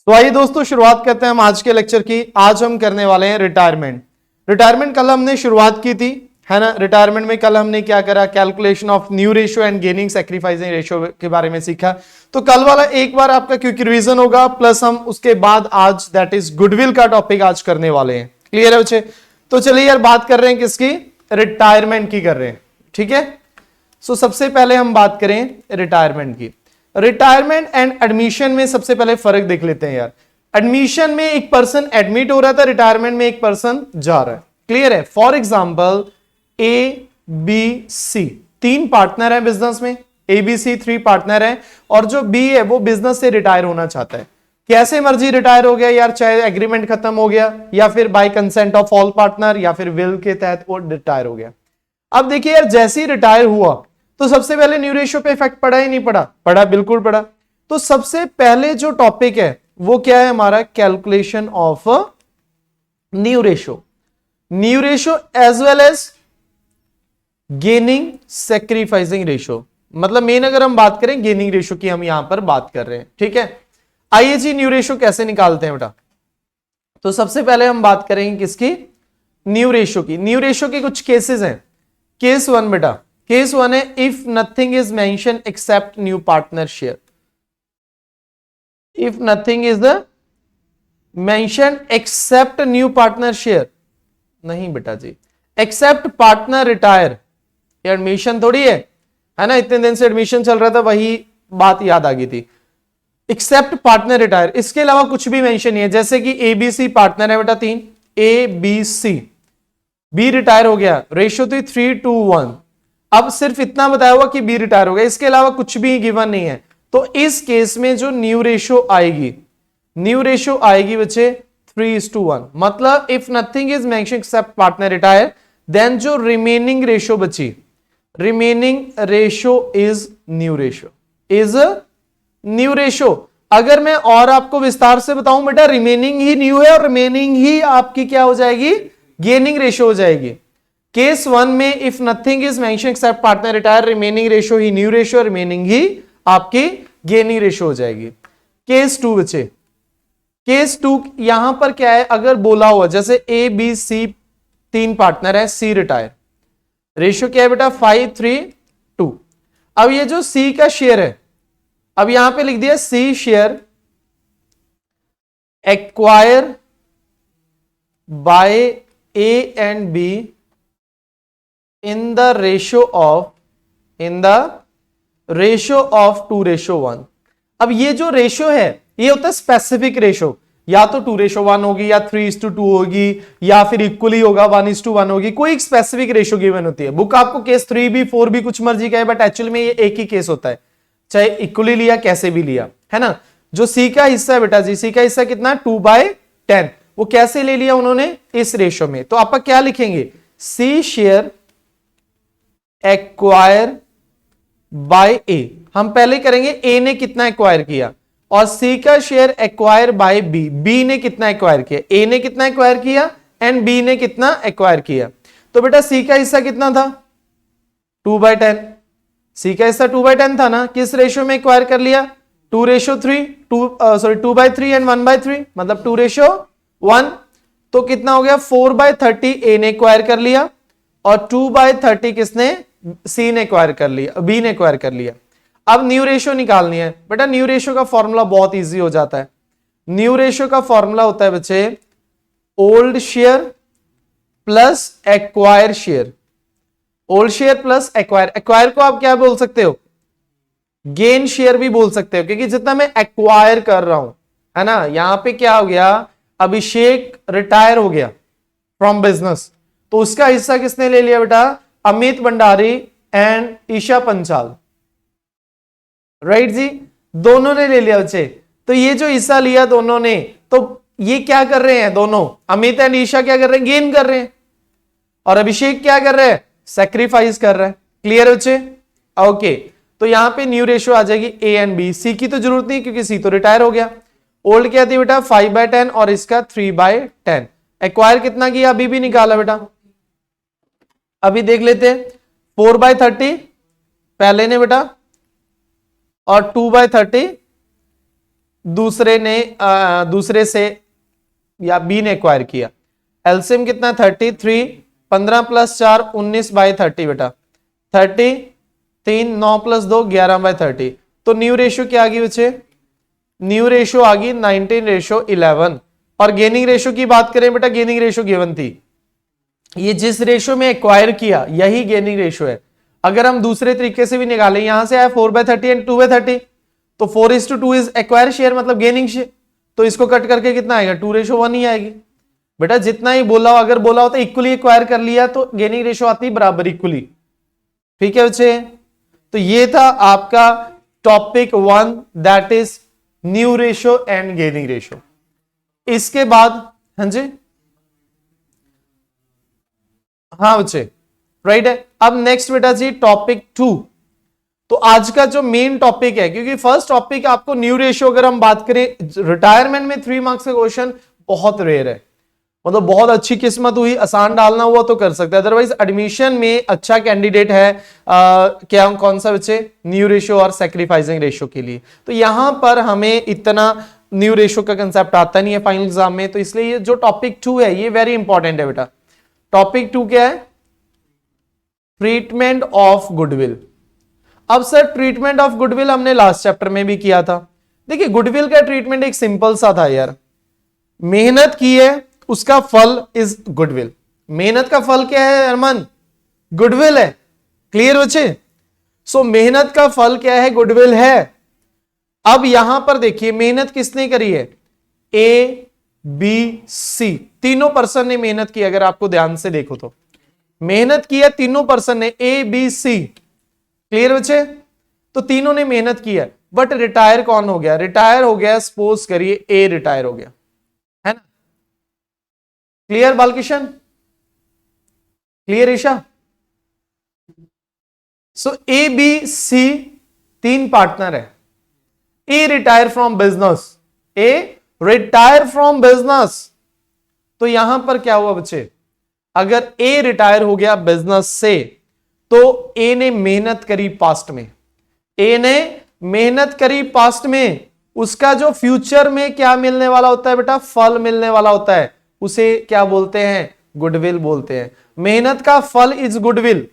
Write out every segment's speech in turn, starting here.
तो आइए दोस्तों शुरुआत करते हैं हम आज के लेक्चर की। आज हम करने वाले हैं रिटायरमेंट। रिटायरमेंट कल हमने शुरुआत की थी, है ना। रिटायरमेंट में कल हमने क्या करा, calculation of new ratio and gaining sacrificing ratio के बारे में सीखा। तो कल वाला एक बार आपका क्विक रिवीजन होगा, प्लस हम उसके बाद आज दैट इज गुडविल का टॉपिक आज करने वाले हैं। क्लियर है बच्चे? तो चलिए यार बात कर रहे हैं किसकी, रिटायरमेंट की कर रहे हैं, ठीक है। सो सबसे पहले हम बात करें रिटायरमेंट की। रिटायरमेंट एंड एडमिशन में सबसे पहले फर्क देख लेते हैं यार। एडमिशन में एक पर्सन एडमिट हो रहा था, रिटायरमेंट में एक पर्सन जा रहा है। क्लियर है? For example A B C तीन पार्टनर है बिजनेस में, A B C three partner है, और जो बी है वो बिजनेस से रिटायर होना चाहता है। कैसे मर्जी रिटायर हो गया यार, चाहे एग्रीमेंट खत्म हो गया या फिर bye consent of all partner या फिर विल के तहत वो रिटायर हो गया। अब देखिए यार, जैसे ही रिटायर हुआ तो सबसे पहले न्यू रेशियो पे इफेक्ट पड़ा ही नहीं पड़ा? पड़ा, बिल्कुल पड़ा। तो सबसे पहले जो टॉपिक है वो क्या है हमारा, calculation of new ratio. New ratio as well as gaining sacrificing ratio. मतलब मेन अगर हम बात करें गेनिंग रेशियो की हम यहां पर बात कर रहे हैं, ठीक है। आइए जी, न्यू रेशियो कैसे निकालते हैं बेटा। तो सबसे पहले हम बात करेंगे किसकी, न्यू रेशियो की। न्यू रेशियो के कुछ केसेस हैं। केस वन बेटा, केस वन है if nothing is mention except new partner share. If nothing is the mention except new partner share, नहीं बेटा जी, एक्सेप्ट पार्टनर रिटायर। ये एडमिशन थोड़ी है ना, इतने दिन से एडमिशन चल रहा था, वही बात याद आ गई थी। एक्सेप्ट पार्टनर रिटायर, इसके अलावा कुछ भी मेंशन नहीं है। जैसे कि ए बी सी पार्टनर है बेटा तीन, A B C, B retire हो गया, रेशियो थी 3:1। अब सिर्फ इतना बताया हुआ कि बी रिटायर हो गया, इसके अलावा कुछ भी गिवन नहीं है। तो इस केस में जो न्यू रेशियो आएगी, न्यू रेशियो आएगी बच्चे 3:1। मतलब if nothing is mention except partner retire, then जो रिमेनिंग रेशियो बची, remaining ratio is new ratio, is new ratio. अगर मैं और आपको विस्तार से बताऊं बेटा, रिमेनिंग ही न्यू है और रिमेनिंग ही आपकी क्या हो जाएगी, गेनिंग रेशियो हो जाएगी। केस वन में if nothing is mention except partner retire, remaining ratio ही न्यू रेशियो, रिमेनिंग ही आपकी गेनिंग रेशियो हो जाएगी। केस टू बचे, केस टू यहां पर क्या है, अगर बोला हुआ जैसे ए बी सी तीन पार्टनर है, सी रिटायर, रेशियो क्या है बेटा 5:3:2। अब ये जो सी का शेयर है, अब यहां पे लिख दिया C share acquire by A and B in the ratio of, in the ratio of 2:1। अब ये जो रेशियो है ये होता है स्पेसिफिक रेशियो, या तो 2:1 होगी या 3:2 होगी या फिर इक्वली होगा 1:1 होगी, कोई एक स्पेसिफिक रेशियो गिवन होती है। बुक आपको केस 3 भी 4 भी कुछ मर्जी का है, बट एक्चुअल में ये एक ही केस होता है, चाहे इक्वली लिया कैसे भी लिया, है ना। जो सी का हिस्सा है बेटा जी, सी का हिस्सा कितना 2/10, वो कैसे ले लिया उन्होंने, इस रेशियो में। तो आप क्या लिखेंगे, सी शेयर एक्वायर बाय ए। हम पहले करेंगे ए ने कितना एक्वायर किया, और सी का share acquire by B, B ने कितना एक्वायर किया, ए ने कितना एक्वायर किया एंड बी ने कितना एक्वायर किया। तो बेटा सी का हिस्सा कितना था 2/10, सी का हिस्सा 2/10 था ना, किस रेशियो में एक्वायर कर लिया 2:3, 2/3 एंड 1/3, मतलब 2:1। तो कितना हो गया 4/30 ए ने एक्वायर कर लिया और 2/30 किसने, सी ने एक्वायर कर लिया, बी ने एक्वायर कर लिया। अब न्यू रेशियो निकालनी है बेटा। न्यू रेशियो का फॉर्मूला बहुत इजी हो जाता है। न्यू रेशियो का फॉर्मूला होता है बच्चे old share plus acquire share, old share plus acquire. Acquire को आप क्या बोल सकते हो, गेन शेयर भी बोल सकते हो, क्योंकि जितना मैं एक्वायर कर रहा हूं, है ना। यहां पे क्या हो गया, अभिषेक रिटायर हो गया फ्रॉम बिजनेस, तो उसका हिस्सा किसने ले लिया बेटा, अमित भंडारी एंड ईशा पंचाल, राइट जी, दोनों ने ले लिया बच्चे। तो ये जो हिस्सा लिया दोनों ने, तो ये क्या कर रहे हैं दोनों, अमित एंड ईशा क्या कर रहे हैं, गेन कर रहे हैं, और अभिषेक क्या कर रहे हैं, सैक्रिफाइस कर रहे हैं। क्लियर बच्चे? ओके, तो यहां पे न्यू रेशियो आ जाएगी ए एंड बी। सी की तो जरूरत नहीं क्योंकि सी तो रिटायर हो गया। ओल्ड क्या थी बेटा 5/10 और इसका 3/10। एक्वायर कितना किया, अभी भी निकाला बेटा, अभी देख लेते हैं। 4/30 पहले ने बेटा और 2/30 दूसरे से या बी ने एक्वायर किया। एलसीएम कितना 33, 15 + 4 19/30 बेटा, 30, 3 9 + 2 11/30। तो न्यू रेशियो क्या आ गई बच्चे? न्यू रेशियो आ गई 19:11। और गेनिंग रेशियो की बात करें बेटा, गेनिंग रेशियो गिवन थी, ये जिस रेशियो में एक्वायर किया यही गेनिंग रेशियो है। अगर हम दूसरे तरीके से भी निकालें, यहां से आया 4/30 एंड 2/30, तो 4:2 इज एक्वायर शेयर मतलब गेनिंग शेयर, तो इसको कट करके कितना आएगा? 2:1 ही आएगी बेटा। जितना ही बोला हो, अगर बोला हो तो इक्वली एक्वायर कर लिया तो गेनिंग रेशियो आती है बराबर इक्वली। ठीक है बच्चे, तो ये था आपका topic 1, that is new ratio and gaining ratio. इसके बाद हाँ जी, हाँ बच्चे राइट है। अब नेक्स्ट बेटा जी टॉपिक 2। तो आज का जो मेन टॉपिक है, क्योंकि फर्स्ट टॉपिक आपको न्यू रेशियो, अगर हम बात करें रिटायरमेंट में 3 मार्क्स का क्वेश्चन बहुत रेयर है, मतलब बहुत अच्छी किस्मत हुई, आसान डालना हुआ तो कर सकते हैं, अदरवाइज एडमिशन में अच्छा कैंडिडेट है क्या कौन सा बच्चे? न्यू रेशियो और सैक्रिफाइसिंग रेशियो के लिए। तो यहां पर हमें इतना न्यू रेशियो का कंसेप्ट आता नहीं है फाइनल एग्जाम में, तो इसलिए ये जो टॉपिक 2 है ये वेरी इंपॉर्टेंट है बेटा। टॉपिक 2 क्या है? Treatment of goodwill. अब सर ट्रीटमेंट ऑफ गुडविल हमने लास्ट चैप्टर में भी किया था। देखिए गुडविल का ट्रीटमेंट एक सिंपल सा था यार, मेहनत की है उसका फल इज गुडविल। मेहनत का फल क्या है अरमान? गुडविल है। क्लियर बच्चे? सो मेहनत का फल क्या है? गुडविल है। अब यहां पर देखिए मेहनत किसने करी है? ए बी सी, तीनों पर्सन ने मेहनत की। अगर आपको ध्यान से देखो तो मेहनत की है तीनों पर्सन ने, ए बी सी। क्लियर बच्चे? तो तीनों ने मेहनत की है, बट रिटायर कौन हो गया? रिटायर हो गया, सपोज करिए ए रिटायर हो गया, है ना? Clear Balkishan? Clear Isha? So A B C तीन पार्टनर है। A retire from business, A retire from business. तो यहां पर क्या हुआ बच्चे? अगर ए रिटायर हो गया बिजनेस से, तो ए ने मेहनत करी पास्ट में, ए ने मेहनत करी पास्ट में, उसका जो फ्यूचर में क्या मिलने वाला होता है बेटा? फल मिलने वाला होता है, उसे क्या बोलते हैं? गुडविल बोलते हैं। मेहनत का फल इज गुडविल,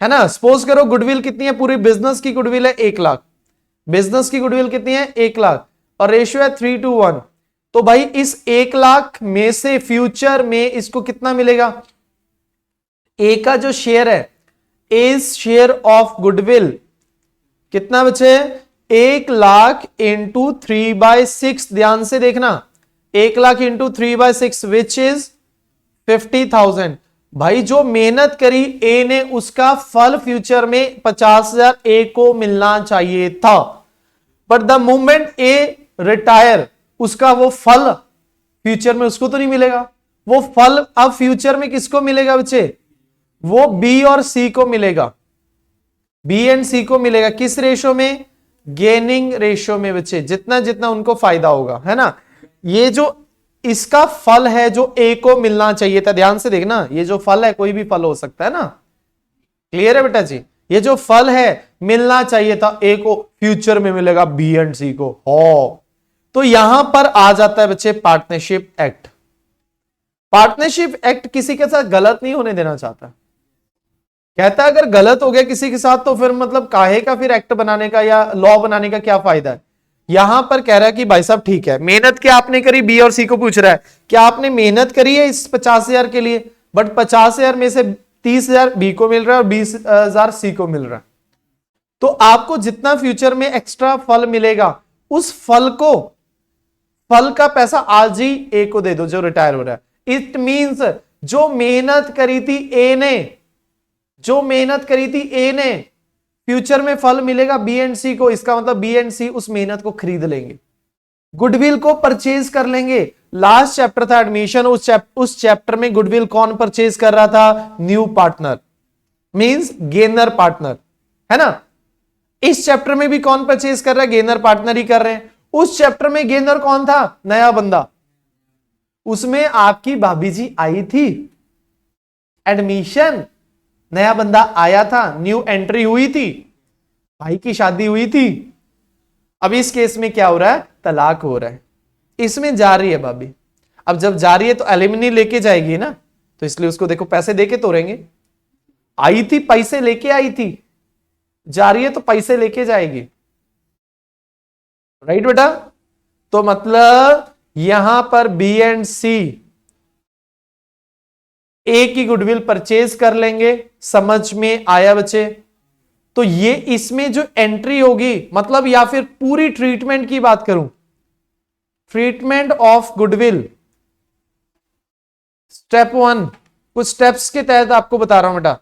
है ना? सपोज करो गुडविल कितनी है? पूरी बिजनेस की गुडविल है 1 लाख, बिजनेस की गुडविल कितनी है? 1 लाख, और रेशियो है 3:1। तो भाई इस 1 लाख में से फ्यूचर में इसको कितना मिलेगा? ए का जो शेयर है, ए शेयर ऑफ गुडविल कितना बचे? 1 लाख इंटू 3/6। ध्यान से देखना, 1 लाख इंटू 3/6 विच इज 50,000। भाई जो मेहनत करी ए ने, उसका फल फ्यूचर में 50,000 ए को मिलना चाहिए था, but the moment A retire, उसका वो फल फ्यूचर में उसको तो नहीं मिलेगा। वो फल अब फ्यूचर में किसको मिलेगा बच्चे? वो बी और सी को मिलेगा, बी एंड सी को मिलेगा। किस रेशो में? गेनिंग रेशियो में बच्चे, जितना जितना उनको फायदा होगा, है ना? ये जो इसका फल है जो ए को मिलना चाहिए था, ध्यान से देखना, ये जो फल है कोई भी फल हो सकता है ना। क्लियर है बेटा जी? ये जो फल है मिलना चाहिए था ए को, फ्यूचर में मिलेगा बी एंड सी को। हो तो यहां पर आ जाता है बच्चे पार्टनरशिप एक्ट। पार्टनरशिप एक्ट किसी के साथ गलत नहीं होने देना चाहता, कहता है अगर गलत हो गया किसी के साथ तो फिर मतलब काहे का फिर एक्ट बनाने का या लॉ बनाने का क्या फायदा है। यहां पर कह रहा है कि भाई साहब ठीक है, मेहनत क्या आपने करी? बी और सी को पूछ रहा है, क्या आपने मेहनत करी है इस 50,000 के लिए? बट 50,000 में से 30,000 बी को मिल रहा है और 20,000 सी को मिल रहा है। तो आपको जितना फ्यूचर में एक्स्ट्रा फल मिलेगा, उस फल का पैसा आज ही ए को दे दो जो रिटायर हो रहा है। इट मींस जो मेहनत करी थी ए ने, जो मेहनत करी थी ए ने, फ्यूचर में फल मिलेगा बी एंड सी को। इसका मतलब बी एंड सी उस मेहनत को खरीद लेंगे, गुडविल को परचेज कर लेंगे। लास्ट चैप्टर था एडमिशन, उस चैप्टर में गुडविल कौन परचेज कर रहा था? New partner, means gainer partner, है ना? इस चैप्टर में भी कौन परचेज कर रहा है? गेनर पार्टनर ही कर रहे हैं। उस चैप्टर में गेनर कौन था? नया बंदा। उसमें आपकी भाभी जी आई थी, एडमिशन नया बंदा आया था, न्यू एंट्री हुई थी, भाई की शादी हुई थी, अब इस केस में क्या हो रहा है, तलाक हो रहा है, इसमें जा रही है भाभी। अब जब जा रही है तो एलिमनी लेके जाएगी ना, तो इसलिए उसको देखो पैसे देके तोड़ेंगे। आई थी पैसे लेके आई थी, जा रही है तो पैसे लेके जाएगी, राइट बेटा। तो मतलब यहां पर बी एंड सी ए की गुडविल परचेज कर लेंगे, समझ में आया बच्चे। तो ये इसमें जो एंट्री होगी, मतलब या फिर पूरी ट्रीटमेंट की बात करूं, ट्रीटमेंट ऑफ गुडविल स्टेप 1, कुछ स्टेप्स के तहत आपको बता रहा हूं बेटा।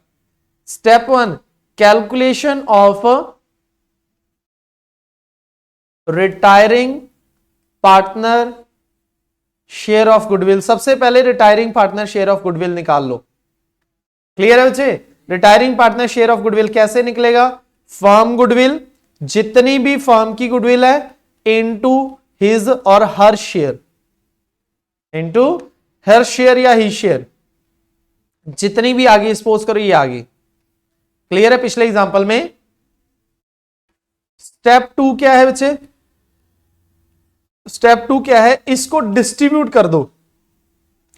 Step 1, calculation of retiring partner share of goodwill. सबसे पहले retiring partner share of goodwill निकाल लो। क्लियर है बच्चे? Retiring partner share of goodwill कैसे निकलेगा? फर्म गुडविल, जितनी भी फर्म की गुडविल है, इनटू हिज और हर शेयर, इनटू हर शेयर या ही शेयर, जितनी भी आगे सपोज करो ये आगे। क्लियर है पिछले एग्जांपल में? स्टेप 2 क्या है बच्चे? स्टेप 2 क्या है? इसको डिस्ट्रीब्यूट कर दो,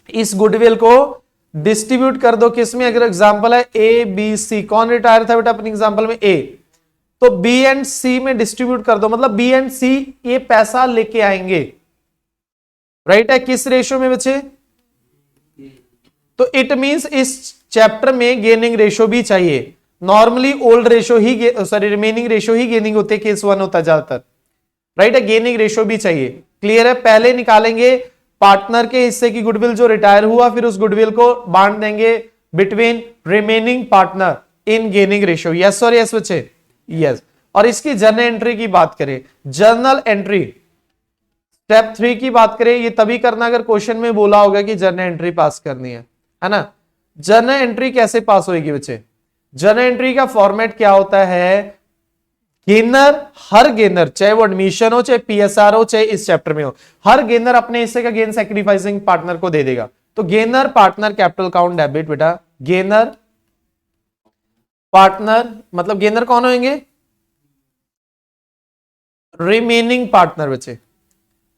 इस गुडविल को डिस्ट्रीब्यूट कर दो। किसमें? अगर एग्जांपल है ए बी सी, कौन रिटायर था बेटा अपने एग्जांपल में? ए, तो बी एंड सी में डिस्ट्रीब्यूट कर दो, मतलब बी एंड सी ये पैसा लेके आएंगे, राइट है? किस रेशो में बच्चे? तो इट मींस इस चैप्टर में गेनिंग रेशो भी चाहिए। नॉर्मली ओल्ड रेशो ही, सॉरी रिमेनिंग रेशो ही गेनिंग होते हैं, केस 1 होता है ज्यादातर, राइट है? गेनिंग रेशो भी चाहिए। क्लियर है? पहले निकालेंगे पार्टनर के हिस्से की गुडविल जो रिटायर हुआ, फिर उस गुडविल को बांट देंगे between remaining partner in gaining ratio. Yes और यस बच्चे? यस। और इसकी जर्नल एंट्री की बात करें, जर्नल एंट्री स्टेप 3 की बात करें, ये तभी करना अगर क्वेश्चन में बोला होगा कि जर्नल एंट्री पास करनी है ना? जर्नल एंट्री कैसे पास होगी बच्चे? जर्नल एंट्री का फॉर्मेट क्या होता है? गेनर, हर गेनर, चाहे वो एडमिशन हो, चाहे पीएसआर हो, चाहे इस चैप्टर में हो, हर गेनर अपने हिस्से का गेन सैक्रिफाइसिंग पार्टनर को दे देगा। तो gainer partner capital account debit बेटा, गेनर पार्टनर मतलब गेनर कौन होंगे? रिमेनिंग पार्टनर बच्चे,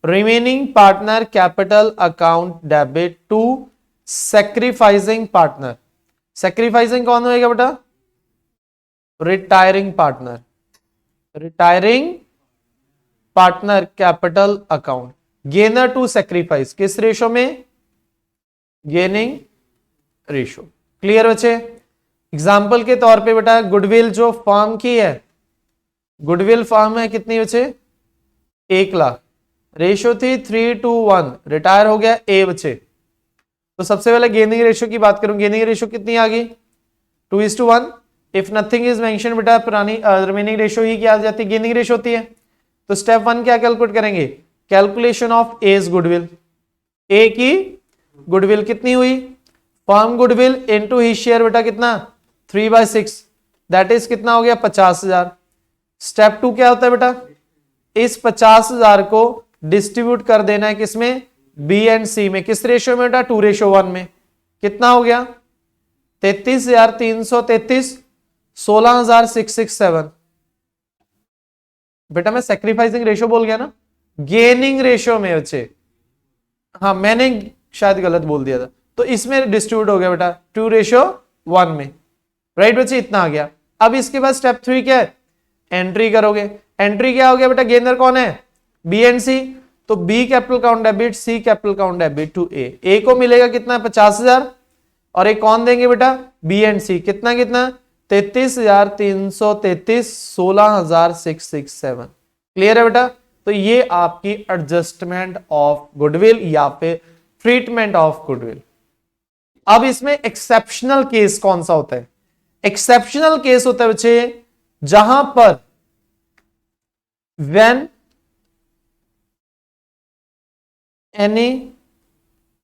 remaining partner capital account debit to sacrificing partner. Sacrificing कौन होएगा बेटा? Retiring partner, retiring partner capital account. Gainer to sacrifice किस रेशो में? Gaining ratio. क्लियर बच्चे? एग्जाम्पल के तौर पे बेटा गुडविल जो फर्म की है, गुडविल फर्म है कितनी बच्चे? 1 लाख, रेशो थी 3:1, रिटायर हो गया ए बच्चे। तो सबसे पहले गेनिंग रेशो की बात करूं, गेनिंग रेशो कितनी आ गई? 2:1। इफ नथिंग इज मेंशन बेटा पुरानी रिमेनिंग रेशो ही क्या आ जाती है? गेनिंग रेशो होती है। तो स्टेप 1 क्या कैलकुलेट करेंगे? Calculation of A's goodwill. A की गुडविल कितनी हुई? फर्म गुडविल इनटू ही शेयर बेटा कितना? 3/6, दैट इज कितना हो गया? 50,000। स्टेप 2 क्या होता है बेटा? इस 50,000 को डिस्ट्रीब्यूट कर देना है किसमें? बी एंड सी में। किस रेशो में बेटा? 2:1 में। कितना हो गया? 33,333, 16,667। बेटा मैं सैक्रिफाइसिंग रेशो बोल गया ना, गेनिंग रेशो में बच्चे, हाँ मैंने शायद गलत बोल दिया था। तो इसमें डिस्ट्रीब्यूट हो गया बेटा 2:1 में, राइट बच्चे? इतना आ गया। अब इसके बाद स्टेप 3 क्या है? एंट्री करोगे। एंट्री क्या हो गया बेटा? गेनर कौन है? B and C. तो B capital account debit, C capital account debit to A. A को मिलेगा कितना? 50,000। और एक कौन देंगे बेटा? B and C. कितना कितना? 33,333, 16,667। क्लियर है बेटा? तो ये आपकी एडजस्टमेंट ऑफ गुडविल या फिर ट्रीटमेंट ऑफ गुडविल। अब इसमें एक्सेप्शनल केस कौन सा होता है? एक्सेप्शनल केस होता है बच्चे जहां पर when any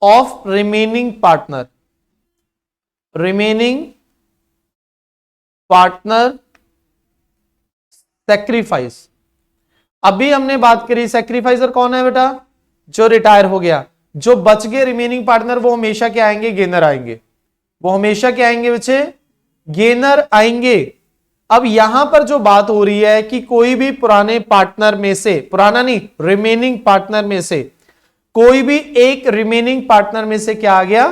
of remaining partner sacrifice. अभी हमने बात करी सैक्रिफाइसर कौन है बेटा? जो रिटायर हो गया। जो बच गए रिमेनिंग पार्टनर वो हमेशा क्या आएंगे? गेनर आएंगे। वो हमेशा क्या आएंगे बच्चे? गेनर आएंगे। अब यहां पर जो बात हो रही है कि कोई भी पुराने पार्टनर में से, पुराना नहीं, रिमेनिंग पार्टनर में से कोई भी एक रिमेनिंग पार्टनर में से क्या आ गया,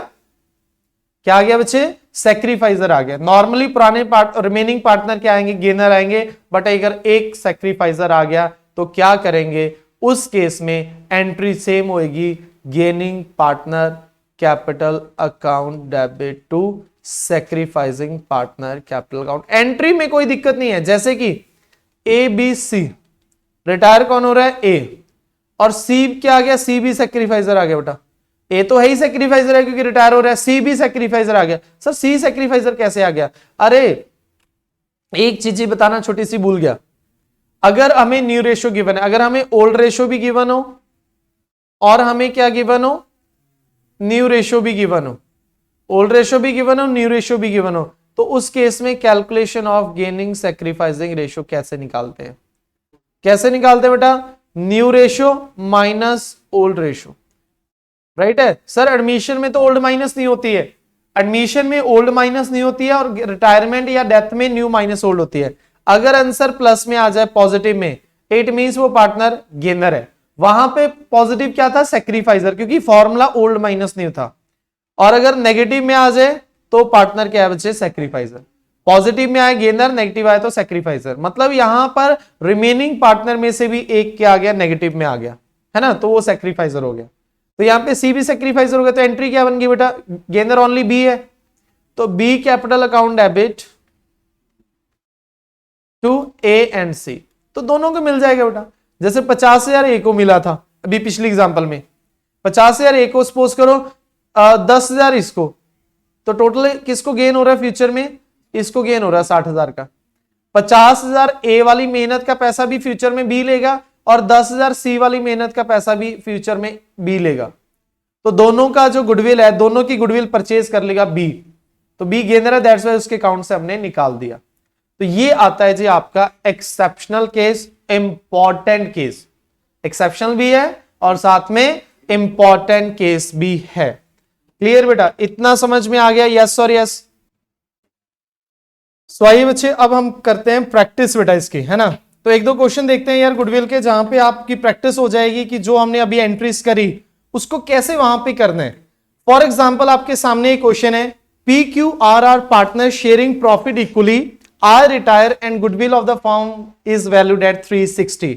क्या आ गया बच्चे, सैक्रिफाइजर आ गया। नॉर्मली पुराने रिमेनिंग पार्टनर क्या आएंगे, गेनर आएंगे, बट अगर एक सैक्रिफाइजर आ गया तो क्या करेंगे, उस केस में एंट्री सेम होगी, gaining partner capital account debit to sacrificing partner capital account. Entry में कोई दिक्कत नहीं है, जैसे कि ए बी सी, रिटायर कौन हो रहा है, ए, और सी क्या आ गया, सी भी सैक्रिफाइजर आ गया बेटा। ए तो है ही सैक्रिफाइजर है क्योंकि रिटायर हो रहा है, सी भी सैक्रिफाइजर आ गया। सर सी सैक्रिफाइजर कैसे आ गया, अरे एक चीज ही बताना छोटी सी भूल गया, अगर हमें न्यू रेशो गिवन है, अगर हमें ओल्ड रेशो भी गिवन हो और हमें क्या गिवन हो, न्यू रेशो भी गिवन हो, ओल्ड रेशो भी गिवन हो, न्यू रेशो भी गिवन हो, तो उस केस में calculation of gaining sacrificing ratio कैसे निकालते हैं, कैसे निकालते हैं बेटा, new ratio minus old ratio, right है। सर एडमिशन में तो ओल्ड माइनस नहीं होती है, एडमिशन में ओल्ड माइनस नहीं होती है और रिटायरमेंट या डेथ में न्यू माइनस ओल्ड होती है। अगर आंसर प्लस में आ जाए, पॉजिटिव में, इट मींस वो पार्टनर गेनर है। वहां पे पॉजिटिव क्या था, सैक्रिफाइजर, क्योंकि फॉर्मूला ओल्ड माइनस न्यू था। और अगर नेगेटिव में आ जाए तो पार्टनर क्या है बच्चे, सैक्रिफाइजर। पॉजिटिव में आए गेनर, नेगेटिव आए तो सैक्रिफाइजर। मतलब यहां पर रिमेनिंग पार्टनर में से भी एक क्या आ गया, नेगेटिव में आ गया, है ना, तो वो सैक्रिफाइजर हो गया। तो यहां पे सी भी सैक्रिफाइजर हो गया, तो एंट्री क्या बन गई बेटा, गेनर ओनली बी है, तो B capital account debit to A and C, तो दोनों को मिल जाएगा बेटा। जैसे 50,000 ए को मिला था अभी पिछली एग्जांपल में, 50,000 ए को सपोज करो, 10,000 इसको, तो टोटल किसको गेन हो रहा है फ्यूचर में, इसको गेन हो रहा है 60,000 का। 50,000 ए वाली मेहनत का पैसा भी फ्यूचर में बी लेगा और 10,000 सी वाली मेहनत का पैसा भी फ्यूचर में बी लेगा। तो दोनों का जो गुडविल है, दोनों की गुडविल परचेज कर लेगा बी, तो बी गेनर है, दैट्स व्हाई उसके अकाउंट से हमने निकाल दिया। तो ये आता है जी आपका exceptional case, important case, exceptional भी है और साथ में इंपॉर्टेंट केस भी है। क्लियर बेटा, इतना समझ में आ गया, यस और यस। सो आइए बच्चे अब हम करते हैं प्रैक्टिस बेटा इसकी, है ना। तो एक दो क्वेश्चन देखते हैं यार गुडविल के, जहां पे आपकी प्रैक्टिस हो जाएगी कि जो हमने अभी एंट्रीज करी उसको कैसे वहां पे करना है। फॉर एग्जांपल आपके सामने एक क्वेश्चन है, P Q R are partner sharing profit equally, R retire and goodwill of the firm is valued at 360।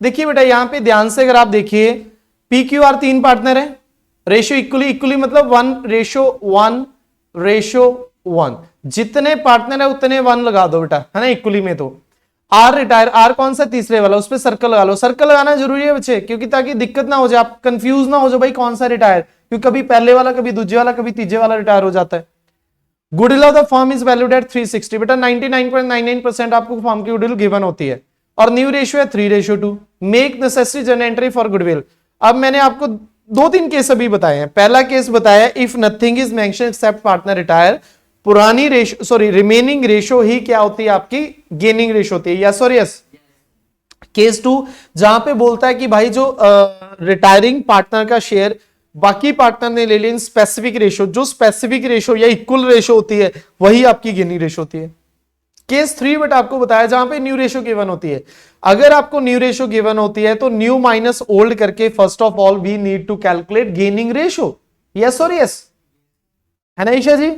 देखिए बेटा यहां पे ध्यान से अगर आप देखिए, पी क्यू आर 3 पार्टनर है, रेशो इक्वली, इक्वली मतलब 1:1:1, जितने पार्टनर है उतने 1 लगा दो बेटा, है ना, इक्वली में। तो आर रिटायर, आर कौन सा, तीसरे वाला, उस पर सर्कल लगा लो। सर्कल लगाना जरूरी है बच्चे, क्योंकि ताकि दिक्कत ना हो जाए, आप कंफ्यूज ना हो जाए भाई कौन सा रिटायर, क्योंकि कभी पहले वाला, कभी दूसरे वाला, कभी तीसरे वाला रिटायर हो जाता है। Goodwill of the firm is valued at 360, बेटा 99.99% आपको फर्म की गुडविल गिवन होती है, और न्यू रेशियो है 3:2। Make necessary general entry for goodwill. अब मैंने आपको 2-3 केस अभी बताए हैं। पहला केस बताया, if nothing is mention except partner retire, पुरानी रेशो, सॉरी रिमेनिंग रेशो ही क्या होती है आपकी, गेनिंग रेशो होती है, यस और यस। केस 2 जहां पे बोलता है कि भाई जो रिटायरिंग पार्टनर का शेयर बाकी पार्टनर ने ले लिया इन स्पेसिफिक रेशो, जो स्पेसिफिक रेशो या इक्वल रेशो होती है वही आपकी गेनिंग रेशो होती है। केस 3 बट आपको बताया जहां पे न्यू रेशो गिवन होती है। अगर आपको न्यू रेशो गिवन होती है तो न्यू माइनस ओल्ड करके first of all we need to calculate gaining ratio, yes और यस, है ना ईशा जी।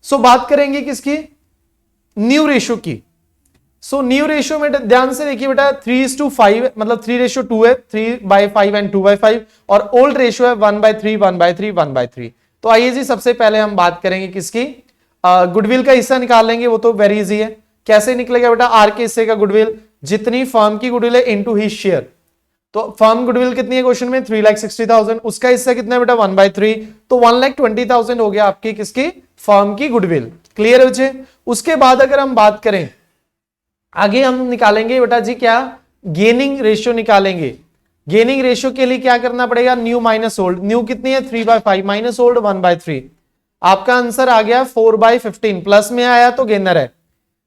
सो बात करेंगे किसकी, न्यू रेशो की। सो न्यू रेशो में ध्यान से देखिए बेटा 3:5, मतलब 3:2 है, 3/5 एंड 2/5, और ओल्ड रेशो है 1/3, 1/3, 1/3। तो आइए जी सबसे पहले हम बात करेंगे किसकी, गुडविल का हिस्सा निकाल लेंगे, वो तो वेरी इजी है। कैसे निकलेगा बेटा, आर के हिस्से का गुडविल, जितनी फर्म की गुडविल है इनटू हिज शेयर। तो फर्म गुडविल कितनी है क्वेश्चन में, 3,60,000, उसका हिस्सा कितना है बेटा 1/3, तो 1,20,000 हो गया आपकी किसकी, फर्म की गुडविल। क्लियर है बच्चे। उसके बाद अगर हम बात करें आगे, हम निकालेंगे बेटा जी क्या, गेनिंग रेशियो निकालेंगे। गेनिंग रेशियो के लिए क्या करना पड़ेगा, न्यू माइनस ओल्ड। न्यू कितनी है 3/5, माइनस ओल्ड 1/3। आपका आंसर आ गया 4/15, प्लस में आया तो गेनर है।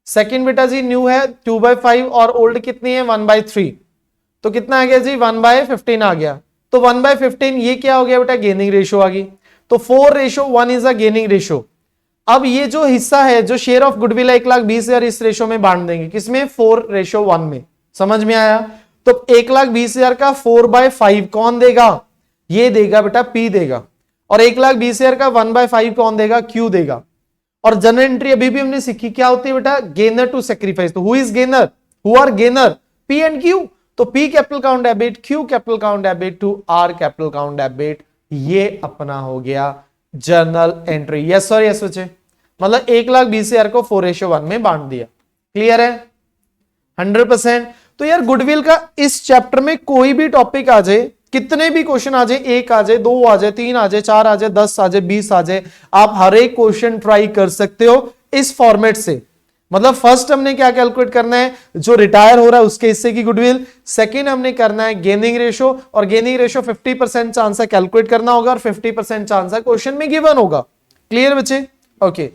सेकंड बेटा जी न्यू है 2/5 और ओल्ड कितनी है 1/3, तो कितना आ गया जी 1/15 आ गया। तो 1/15 ये क्या हो गया बेटा, गेनिंग रेशियो आ गई। तो 4:1 इज अ गेनिंग रेशियो। अब ये जो हिस्सा है, जो शेयर ऑफ गुडविल है 1,20,000, इस रेशो में बांट देंगे, किसमें 4:1 में। समझ में आया? तो 1,20,000 का 4/5 कौन देगा? ये देगा बेटा, पी देगा। और 1,20,000 का 1/5 कौन देगा? क्यू देगा। और जनरल एंट्री अभी भी हमने सीखी, क्या होती है बेटा? Gainer to sacrifice. तो who is gainer? Who are gainer? P and Q. तो P capital account debit, Q capital account debit to R capital account debit. ये अपना हो गया जर्नल एंट्री। यस और यस बच्चे, मतलब 1,20,000 को 4:1 में बांट दिया। क्लियर है? 100%। तो यार गुडविल का इस चैप्टर में कोई भी टॉपिक आ जाए, कितने भी क्वेश्चन आ जाए, 1 आ जाए, 2 आ जाए, 3 आ जाए, 4 आ जाए, 10 आ जाए, 20 आ जाए, आप हर एक क्वेश्चन ट्राई कर सकते हो इस फॉर्मेट से। मतलब फर्स्ट हमने क्या कैलकुलेट करना है? जो रिटायर हो रहा है उसके हिस्से की गुडविल। सेकंड हमने करना है गेनिंग रेशो, और गेनिंग रेशो 50% चांस है कैलकुलेट करना होगा, और 50% चांस है क्वेश्चन में गिवन होगा। क्लियर बच्चे? ओके।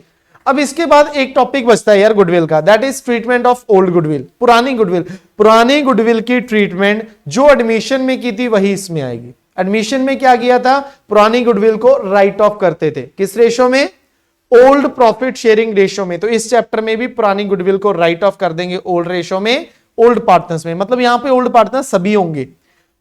अब इसके बाद एक टॉपिक बचता है यार गुडविल का, that is treatment of old goodwill, पुरानी गुडविल। पुरानी गुडविल की ट्रीटमेंट जो एडमिशन में की थी वही इसमें आएगी। एडमिशन में क्या किया था? पुरानी गुडविल को राइट ऑफ करते थे, किस रेशो में? ओल्ड प्रॉफिट शेयरिंग रेशो में। तो इस चैप्टर में भी पुरानी गुडविल को राइट ऑफ कर देंगे ओल्ड रेशो में, ओल्ड पार्टनर्स में। मतलब यहां पे ओल्ड पार्टनर्स सभी होंगे,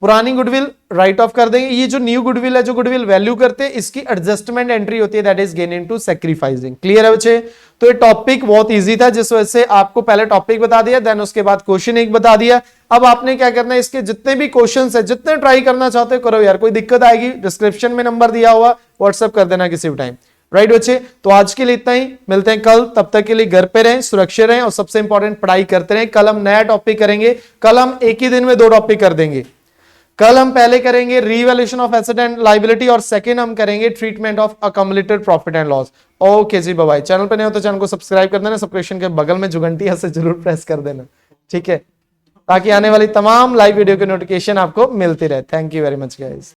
पुरानी गुडविल राइट ऑफ कर देंगे। ये जो न्यू गुडविल है, जो गुडविल वैल्यू करते हैं, इसकी एडजस्टमेंट एंट्री होती है, that is gain into sacrificing. Clear है बच्चे? तो ये टॉपिक बहुत इजी था, जिस वजह से आपको पहले टॉपिक बता दिया, देन उसके बाद क्वेश्चन एक बता दिया। अब आपने क्या करना है, इसके जितने भी क्वेश्चंस है, जितने ट्राई करना चाहते हो करो यार। कोई दिक्कत आएगी, डिस्क्रिप्शन में नंबर दिया हुआ, व्हाट्सएप कर देना किसी भी टाइम। राइट बच्चे? तो आज के लिए इतना ही, मिलते हैं कल। तब तक के लिए घर पे रहें, सुरक्षित रहें, और सबसे इंपॉर्टेंट पढ़ाई करते रहें। कल हम नया टॉपिक करेंगे। कल हम एक ही दिन में 2 टॉपिक कर देंगे। कल हम पहले करेंगे revaluation of asset and liability, और सेकंड हम करेंगे treatment of accumulated profit and loss. Okay जी, बाय बाय। चैनल पर नहीं हो तो चैनल को सब्सक्राइब कर देना, सब्सक्रिप्शन के बगल में जो घंटी है उसे जरूर प्रेस कर देना, ठीक है, ताकि आने वाली तमाम लाइव वीडियो की नोटिफिकेशन आपको मिलती रहे। Thank you very much guys.